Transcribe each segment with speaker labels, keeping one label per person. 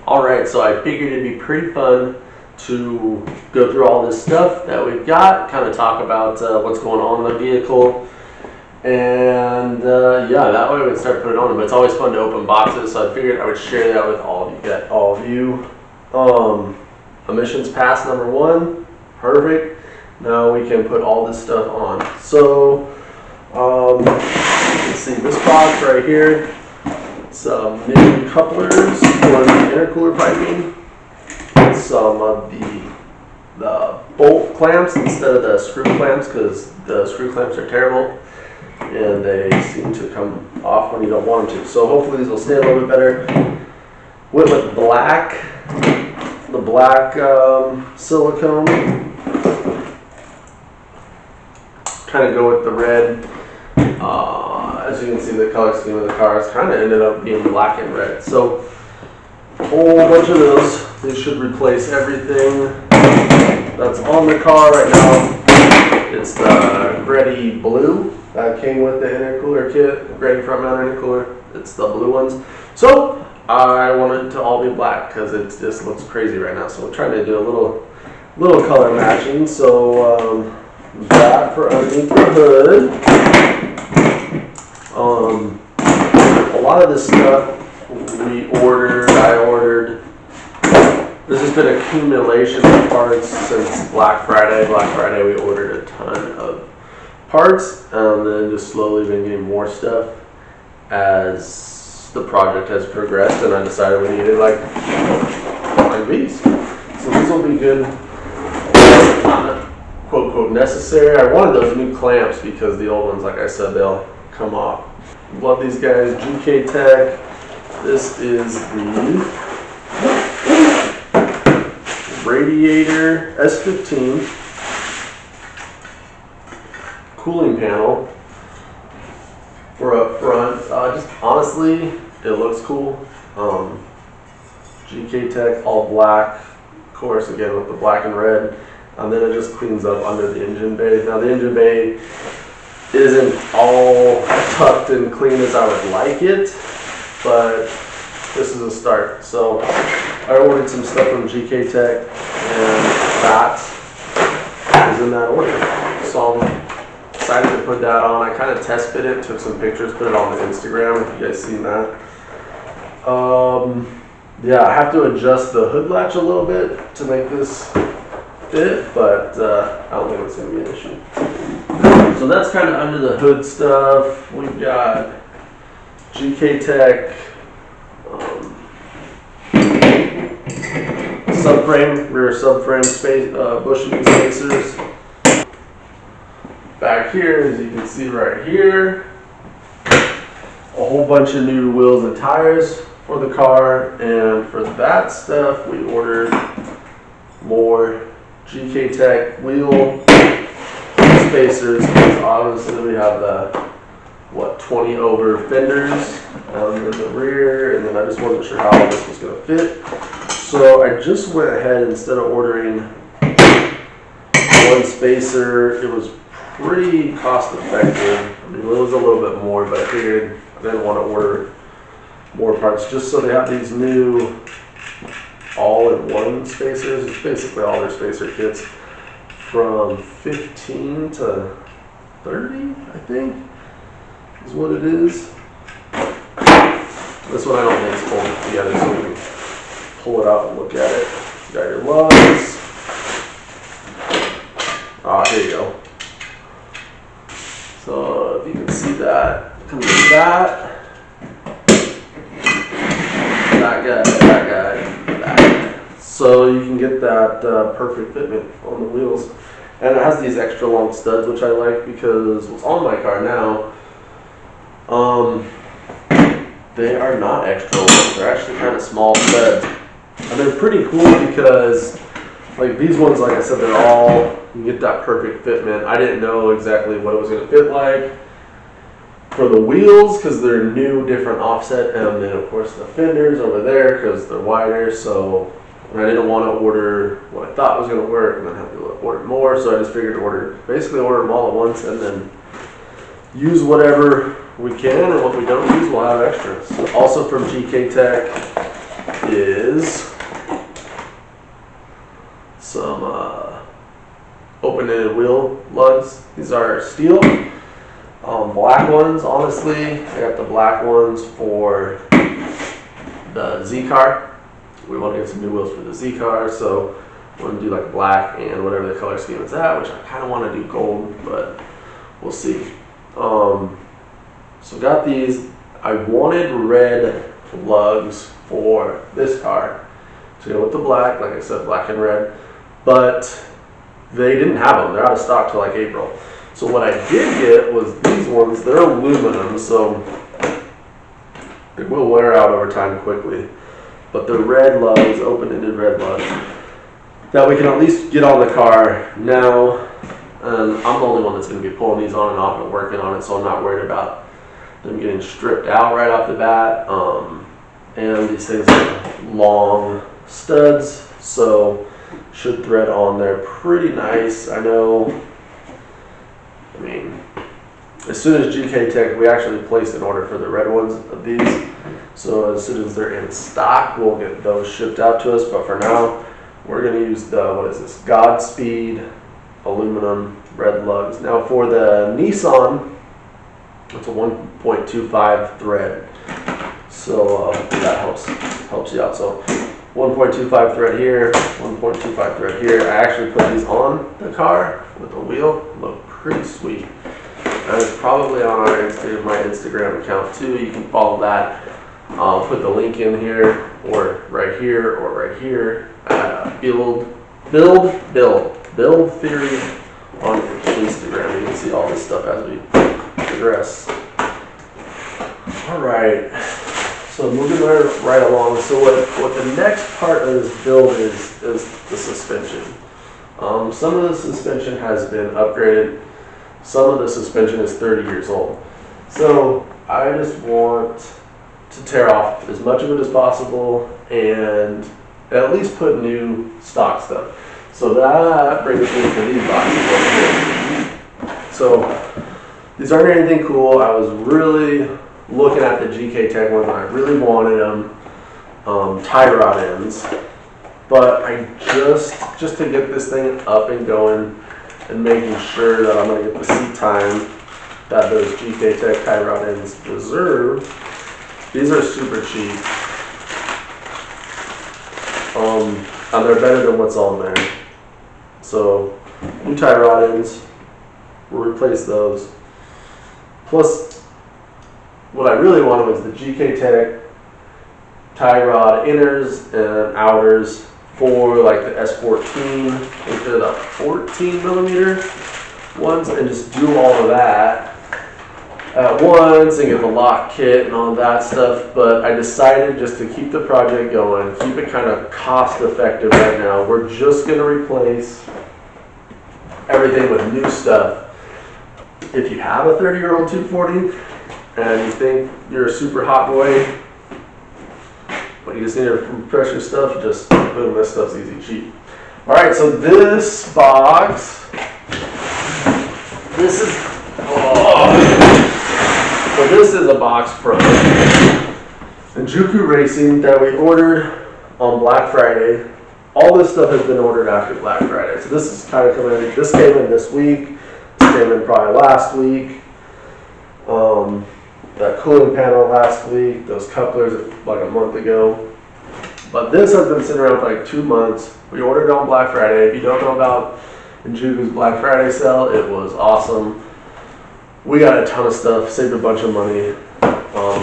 Speaker 1: Alright, so I figured it'd be pretty fun to go through all this stuff that we've got, kind of talk about what's going on in the vehicle, and yeah, that way we can start putting it on. But it's always fun to open boxes, so I figured I would share that with all of you. Emissions pass number 1, perfect. Now we can put all this stuff on. So let's see, this box right here, some new couplers for the intercooler piping, some of the bolt clamps instead of the screw clamps, because the screw clamps are terrible and they seem to come off when you don't want them to. So hopefully these will stay a little bit better. Went with the black silicone. Kind of go with the red. As you can see, the color scheme of the cars kind of ended up being black and red. So a whole bunch of those. They should replace everything that's on the car right now. It's the Greddy blue that came with the intercooler kit, Greddy front mount intercooler. It's the blue ones. So I want it to all be black because it just looks crazy right now. So we're trying to do a little color matching. So that for underneath the hood. A lot of this stuff I ordered. This has been accumulation of parts since Black Friday. Black Friday we ordered a ton of parts, and then just slowly been getting more stuff as the project has progressed, and I decided we needed like these. So these will be good, not quote unquote necessary. I wanted those new clamps because the old ones, like I said, they'll come off. Love these guys, GK Tech. This is the radiator S15 cooling panel for up front. Just honestly, it looks cool. GK Tech, all black, of course, again with the black and red, and then it just cleans up under the engine bay. Now the engine bay isn't all tucked and clean as I would like it, but this is a start. So I ordered some stuff from GK Tech, and that is in that order. So I'm excited to put that on. I kind of test fit it, took some pictures, put it on the Instagram if you guys seen that. Yeah, I have to adjust the hood latch a little bit to make this fit, but I don't think it's going to be an issue. So that's kind of under the hood stuff. We've got GK Tech subframe, rear subframe space, bushing spacers. Back here, as you can see right here, a whole bunch of new wheels and tires for the car, and for that stuff we ordered more GK Tech wheel spacers, because obviously we have the 20 over fenders in the rear, and then I just wasn't sure how all this was going to fit. So I just went ahead, instead of ordering one spacer, it was pretty cost effective. I mean, it was a little bit more, but I figured I didn't want to order more parts, just so they have these new all-in-one spacers. It's basically all their spacer kits from 15 to 30, I think, is what it is. This one I don't think is folded together, so we can pull it out and look at it. You got your lugs. Here you go. So if you can see that, comes with that guy. So you can get that perfect fitment on the wheels. And it has these extra long studs, which I like, because what's on my car now, they are not extra long. They're actually kind of small studs. And they're pretty cool because, like these ones, like I said, they're all, you get that perfect fitment. I didn't know exactly what it was going to fit like for the wheels, because they're new, different offset, and then of course the fenders over there because they're wider. So I didn't want to order what I thought was going to work and then have to order more. So I just figured basically order them all at once, and then use whatever we can, and what we don't use we'll have extras. Also from GK Tech, is some open-ended wheel lugs. These are steel, black ones. Honestly, I got the black ones for the Z car. We want to get some new wheels for the Z car, so we're going to do like black and whatever the color scheme is at, which I kind of want to do gold, but we'll see. So got these. I wanted red lugs for this car to go with the black, like I said, black and red, but they didn't have them. They're out of stock till like April. So what I did get was these ones. They're aluminum, so they will wear out over time quickly. But the red lugs, open-ended red lugs, that we can at least get on the car now. And I'm the only one that's going to be pulling these on and off and working on it, so I'm not worried about them getting stripped out right off the bat. And these things are long studs, so should thread on there pretty nice. I mean, as soon as GK Tech, we actually placed an order for the red ones of these. So as soon as they're in stock, we'll get those shipped out to us. But for now, we're going to use the, what is this, Godspeed aluminum red lugs. Now for the Nissan, it's a 1.25 thread. So that helps you out. So 1.25 thread here, 1.25 thread here. I actually put these on the car with the wheel. Look pretty sweet. And it's probably on my Instagram account too. You can follow that. I'll put the link in here, or right here, or right here. Build Theory on Instagram. You can see all this stuff as we progress. All right. So moving right along. So what the next part of this build is the suspension. Some of the suspension has been upgraded. Some of the suspension is 30 years old. So I just want to tear off as much of it as possible and at least put new stock stuff. So that brings me to these boxes over here. So these aren't anything cool. I was really looking at the GK Tech ones, and I really wanted them, tie rod ends. But I just to get this thing up and going and making sure that I'm going to get the seat time that those GK Tech tie rod ends deserve. These are super cheap. And they're better than what's on there. So new tie rod ends, we'll replace those. Plus, what I really wanted was the GK Tech tie rod inners and outers for like the S14, I think they're the 14 millimeter ones, and just do all of that at once and get the lock kit and all that stuff. But I decided just to keep the project going, keep it kind of cost effective right now. We're just going to replace everything with new stuff. If you have a 30-year-old 240 and you think you're a super hot boy, but you just need to refresh your stuff, just boom, this stuff's easy, cheap. All right, so this box, this is a box from Enjuku Racing that we ordered on Black Friday. All this stuff has been ordered after Black Friday. So this is kind of coming in. This came in this week. This came in probably last week. That cooling panel last week. Those couplers like a month ago. But this has been sitting around for like 2 months. We ordered it on Black Friday. If you don't know about Enjuku's Black Friday sale, it was awesome. We got a ton of stuff, saved a bunch of money.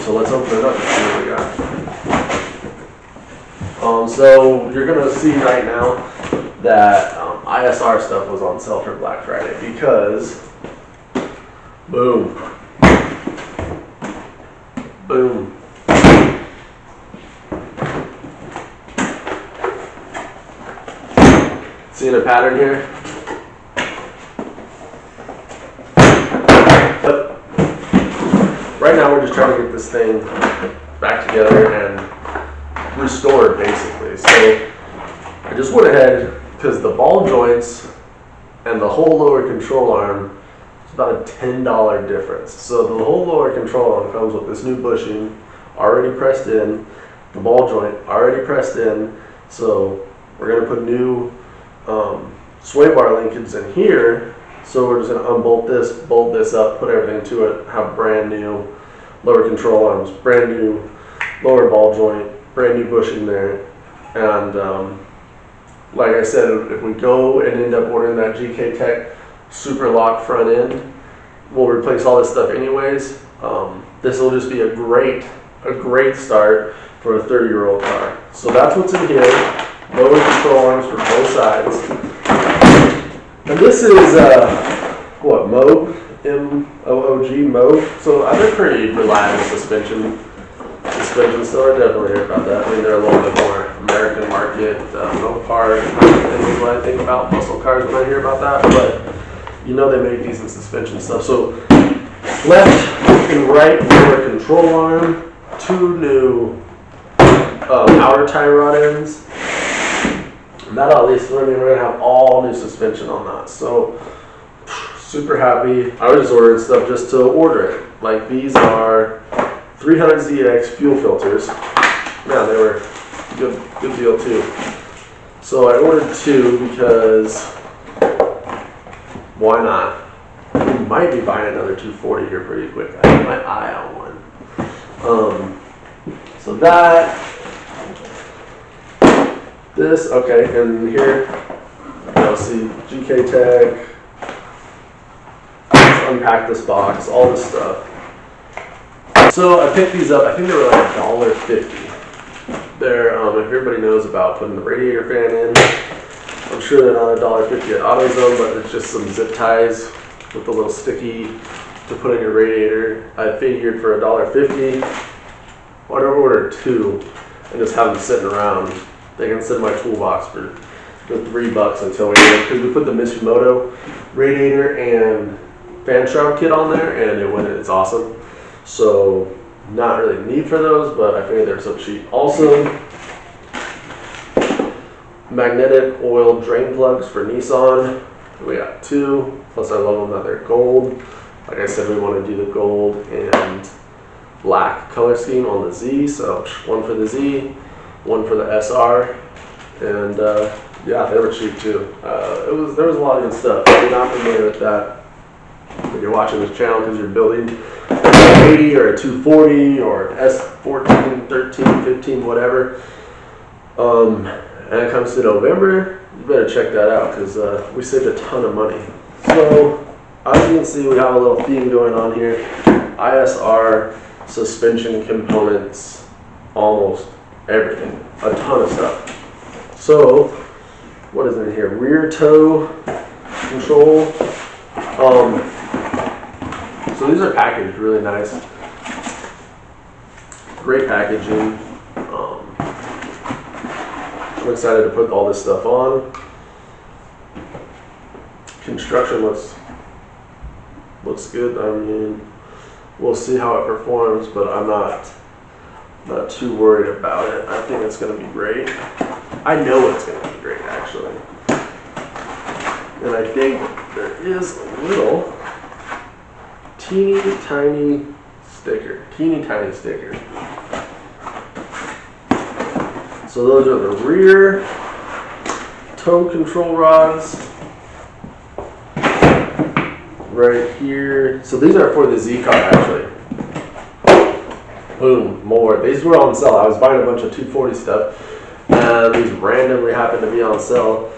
Speaker 1: So let's open it up and see what we got. So you're gonna see right now that ISR stuff was on sale for Black Friday because, boom, boom. Seeing a pattern here? But right now we're just trying to get this thing back together and restored basically. So I just went ahead, because the ball joints and the whole lower control arm is about a $10 difference. So the whole lower control arm comes with this new bushing already pressed in, the ball joint already pressed in. So we're going to put new sway bar linkage in here. So we're just going to unbolt this, bolt this up, put everything to it, have brand new lower control arms, brand new lower ball joint, brand new bushing there. And like I said, if we go and end up ordering that GK Tech super lock front end, we'll replace all this stuff anyways. This will just be a great start for a 30-year-old car. So that's what's in here. Lower control arms for both sides. And this is what, Moog? M-O-O-G, Moog. So I've been pretty reliable suspension store. I definitely hear about that. I mean, they're a little bit more American market, no car. Is what I think about muscle cars when I hear about that. But you know they make decent suspension stuff. So left and right lower control arm, 2 new outer tie rod ends. And that at least, we're going to have all new suspension on that. So super happy. I was just ordering stuff just to order it. Like these are 300ZX fuel filters. Man, they were good deal too. So I ordered 2 because why not? We might be buying another 240 here pretty quick. I have my eye on one. So that, this, okay, and here, you'll see GK Tech. Let's unpack this box, all this stuff. So I picked these up, I think they were like $1.50. They're, if everybody knows about putting the radiator fan in, I'm sure they're not $1.50 at AutoZone, but it's just some zip ties with a little sticky to put in your radiator. I figured for $1.50, why don't I order 2 and just have them sitting around? They can sit in my toolbox for $3 until we get it, because we put the Mitsumoto radiator and fan shroud kit on there, and it went in. It's awesome. So not really need for those, but I figured they're so cheap. Also, magnetic oil drain plugs for Nissan. We got 2. Plus, I love them that they're gold. Like I said, we want to do the gold and black color scheme on the Z. So 1 for the Z, 1 for the SR, and yeah, they were cheap too. There was a lot of good stuff. If you're not familiar with that, when you're watching this channel because you're building an 80 or a 240 or S14, 13, 15, whatever, and it comes to November, you better check that out because we saved a ton of money. So as you can see, we have a little theme going on here. ISR, suspension components, almost everything, a ton of stuff. So what is in here? Rear toe control. So these are packaged really nice. Great packaging. I'm excited to put all this stuff on. Construction looks good. I mean, we'll see how it performs, but I'm not too worried about it. I think it's going to be great. I know it's going to be great, actually. And I think there is a little teeny tiny sticker. So those are the rear toe control rods right here. So these are for the Z car, actually. Boom, more. These were on sale. I was buying a bunch of 240 stuff, and these randomly happened to be on sale.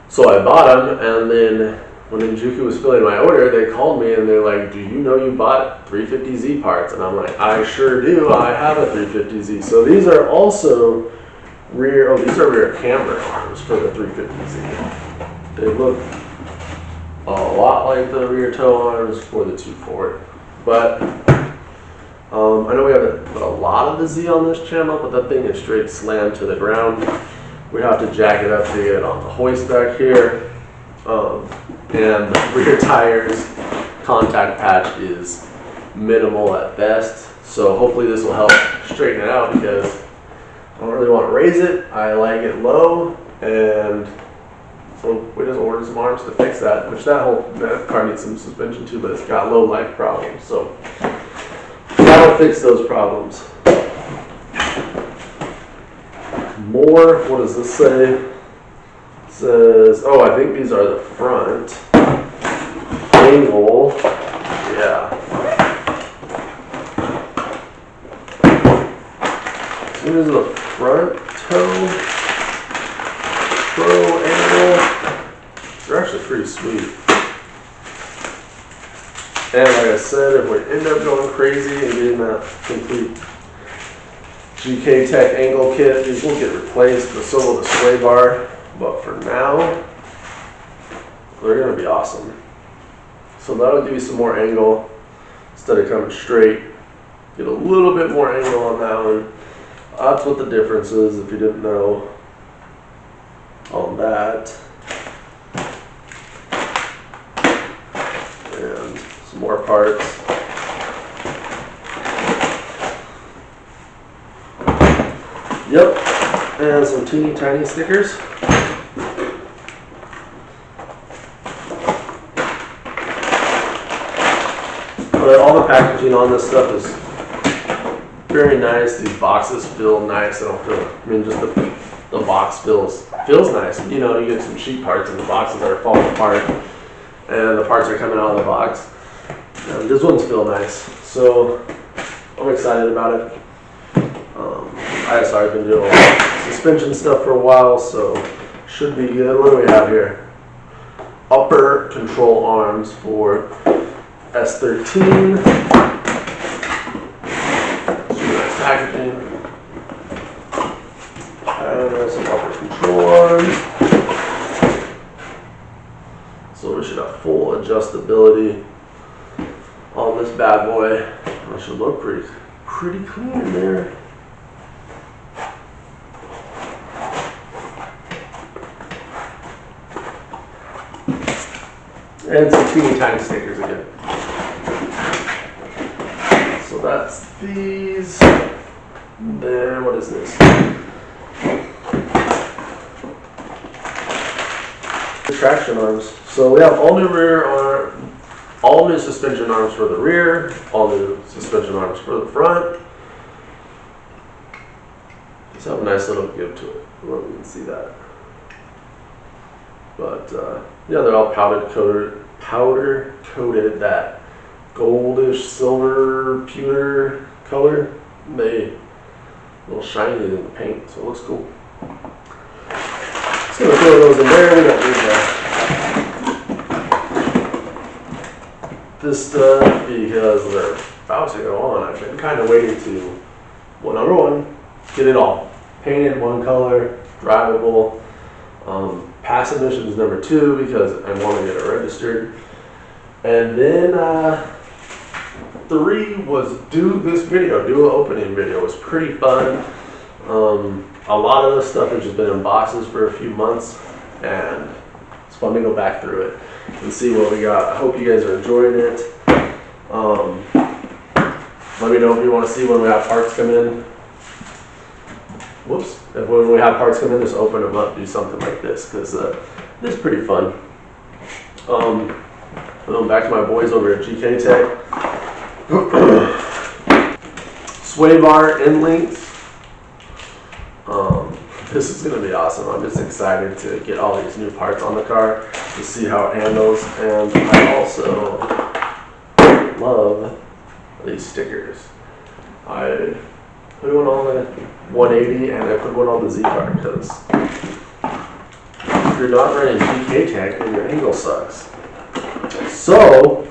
Speaker 1: So I bought them, and then when Enjuku was filling my order, they called me and they're like, "Do you know you bought 350Z parts?" And I'm like, "I sure do. I have a 350Z." So these are also rear. Oh, these are rear camber arms for the 350Z. They look a lot like the rear toe arms for the 240, but I know we haven't put a lot of the Z on this channel, but that thing is straight slammed to the ground. We have to jack it up to get it on the hoist back here. And the rear tires contact patch is minimal at best. So hopefully this will help straighten it out because I don't really want to raise it. I like it low, and so we just ordered some arms to fix that, which that car needs some suspension too, but it's got low life problems. So that'll fix those problems. more. What does this say? It says, oh, I think these are the front. Angle. Yeah. Here's the front toe. Pro angle. They're actually pretty sweet. And like I said, if we end up going crazy and getting that complete GK Tech angle kit, these will get replaced, but so will the sway bar. But for now, they're going to be awesome. So that'll give you some more angle instead of coming straight. Get a little bit more angle on that one. That's what the difference is if you didn't know on that. And some more parts. Yep, and some teeny tiny stickers. But all the packaging on this stuff is very nice. These boxes feel nice. I don't feel, I mean, just the box feels nice. You know, you get some cheap parts and the boxes are falling apart and the parts are coming out of the box. And these ones feel nice. So I'm excited about it. I've been doing a lot of suspension stuff for a while, so should be good. What do we have here? Upper control arms for S13. Nice packaging. And there's some upper control arms. So we should have full adjustability on this bad boy. It should look pretty clean in there. And some teeny tiny stickers again. So that's these. Then what is this? Traction arms. So we have all new rear arm, all new suspension arms for the rear, all new suspension arms for the front. Just have a nice little give to it. I don't know if you can see that. But yeah, they're all powder coated that goldish silver pewter color. They a little shiny in the paint, so it looks cool. Just gonna throw those in there. We don't need this stuff because they're about to go on. I've been kind of waiting to, well, number one, get it all painted one color, drivable. Pass emissions number 2 because I want to get it registered. And then 3 was do an opening video. It was pretty fun. A lot of this stuff has just been in boxes for a few months, and it's fun to go back through it and see what we got. I hope you guys are enjoying it. Let me know if you want to see when we have parts come in. Whoops. If when we have parts come in, just open them up, do something like this, because it's pretty fun. Back to my boys over at GK Tech. Sway bar end links. This is going to be awesome. I'm just excited to get all these new parts on the car to see how it handles. And I also love these stickers. I put one on the 180 and I put one on the Z car because if you're not running GK Tech, then your angle sucks. So